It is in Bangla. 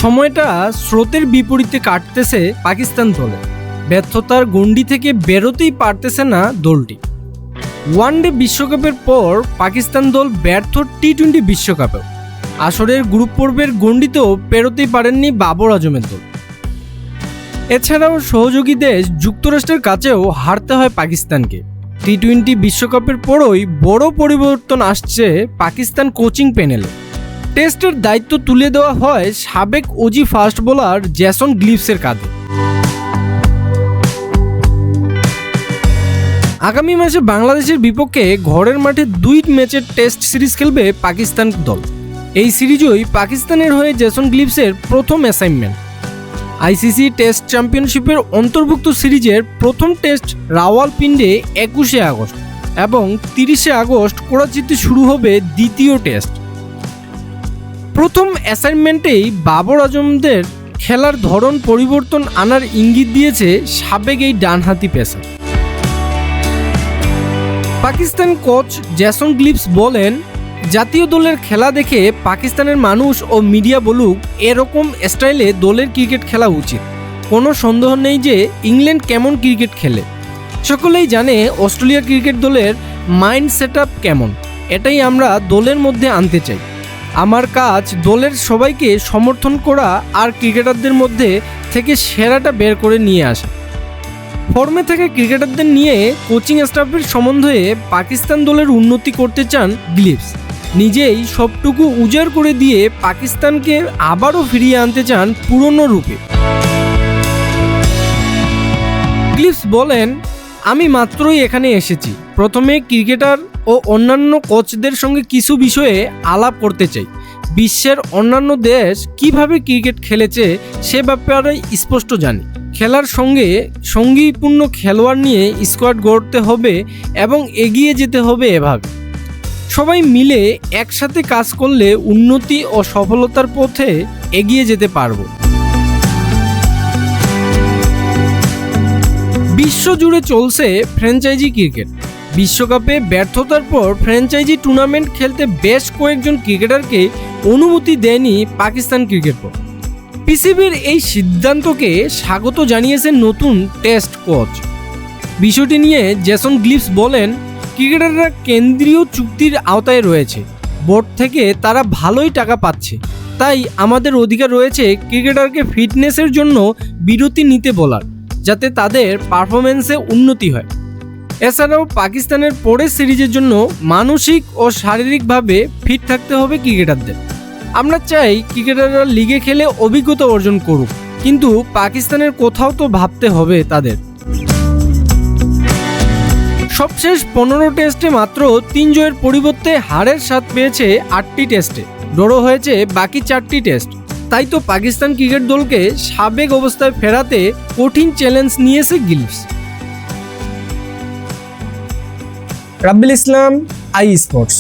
সময়টা স্রোতের বিপরীতে কাটতেছে পাকিস্তান দলে। ব্যর্থতার গণ্ডি থেকে বেরোতেই পারতেছে না দলটি। ওয়ানডে বিশ্বকাপের পর পাকিস্তান দল ব্যর্থ টি-20 বিশ্বকাপেও। আসরের গ্রুপ পর্বের গণ্ডিতেও পেরোতেই পারেননি বাবর আজমের দল। এছাড়াও সহযোগী দেশ যুক্তরাষ্ট্রের কাছেও হারতে হয় পাকিস্তানকে। টি-20 বিশ্বকাপের পরই বড় পরিবর্তন আসছে পাকিস্তান কোচিং প্যানেলে। টেস্টের দায়িত্ব তুলে দেওয়া হয় সাবেক অজি ফাস্ট বোলার জেসন গ্লিভসের কাঁধে। আগামী মাসে বাংলাদেশের বিপক্ষে ঘরের মাঠে 2 ম্যাচের টেস্ট সিরিজ খেলবে পাকিস্তান দল। এই সিরিজই পাকিস্তানের হয়ে জেসন গ্লিভসের প্রথম অ্যাসাইনমেন্ট। আইসিসি টেস্ট চ্যাম্পিয়নশিপের অন্তর্ভুক্ত সিরিজের প্রথম টেস্ট রাওয়ালপিন্ডে 21শে আগস্ট এবং 30শে আগস্ট করাচিতে শুরু হবে দ্বিতীয় টেস্ট। প্রথম অ্যাসাইনমেন্টেই বাবর আজমদের খেলার ধরন পরিবর্তন আনার ইঙ্গিত দিয়েছে সাবেক এই ডানহাতি পেসার। পাকিস্তান কোচ জেসন গ্লিভস বলেন, জাতীয় দলের খেলা দেখে পাকিস্তানের মানুষ ও মিডিয়া বলুক এরকম স্টাইলে দলের ক্রিকেট খেলা উচিত। কোনো সন্দেহ নেই যে ইংল্যান্ড কেমন ক্রিকেট খেলে। সকলেই জানে অস্ট্রেলিয়া ক্রিকেট দলের মাইন্ড সেটআপ কেমন। এটাই আমরা দলের মধ্যে আনতে চাই। আমার কাজ দলের সবাইকে সমর্থন করা আর ক্রিকেটারদের মধ্যে থেকে সেরাটা বের করে নিয়ে আসা। ফর্মে থাকা ক্রিকেটারদের নিয়ে কোচিং স্টাফের সমন্বয়ে পাকিস্তান দলের উন্নতি করতে চান গ্লিভস। নিজেই সবটুকু উজাড় করে দিয়ে পাকিস্তানকে আবারও ফিরিয়ে আনতে চান পুরনো রূপে। গ্লিভস বলেন, আমি মাত্রই এখানে এসেছি। প্রথমে ক্রিকেটার ও অন্যান্য কোচদের সঙ্গে কিছু বিষয়ে আলাপ করতে চাই। বিশ্বের অন্যান্য দেশ কিভাবে ক্রিকেট খেলেছে সে ব্যাপারে স্পষ্ট জানি। খেলার সঙ্গে সঙ্গীপূর্ণ খেলোয়াড় নিয়ে স্কোয়াড গড়তে হবে এবং এগিয়ে যেতে হবে। এভাবে সবাই মিলে একসাথে কাজ করলে উন্নতি ও সফলতার পথে এগিয়ে যেতে পারব। বিশ্বজুড়ে চলছে ফ্র্যাঞ্চাইজি ক্রিকেট। বিশ্বকাপে ব্যর্থতার পর ফ্র্যাঞ্চাইজি টুর্নামেন্ট খেলতে বেশ কয়েকজন ক্রিকেটারকে অনুমতি দেয়নি পাকিস্তান ক্রিকেট বোর্ড। পিসিবির এই সিদ্ধান্তকে স্বাগত জানিয়েছেন নতুন টেস্ট কোচ। বিষয়টি নিয়ে জেসন গ্লিভস বলেন, ক্রিকেটাররা কেন্দ্রীয় চুক্তির আওতায় রয়েছে। বোর্ড থেকে তারা ভালোই টাকা পাচ্ছে, তাই আমাদের অধিকার রয়েছে ক্রিকেটারকে ফিটনেসের জন্য বিরতি নিতে বলার, যাতে তাদের পারফরমেন্সে উন্নতি হয়। এছাড়াও পাকিস্তানের পরের সিরিজের জন্য মানসিক ও শারীরিকভাবে ফিট থাকতে হবে ক্রিকেটারদের। আমরা চাই ক্রিকেটাররা লিগে খেলে অভিজ্ঞতা অর্জন করুক, কিন্তু পাকিস্তানের কোথাও তো ভাবতে হবে তাদের। সবশেষ 15 টেস্টে মাত্র 3 জয়ের পরিবর্তে হারের স্বাদ পেয়েছে 8টি টেস্টে। ড্র হয়েছে বাকি 4টি টেস্ট। তাই তো পাকিস্তান ক্রিকেট দলকে সাবেক অবস্থায় ফেরাতে কঠিন চ্যালেঞ্জ নিয়েছে গ্লিভস। রাব্বিল ইসলাম, আই স্পোর্টস।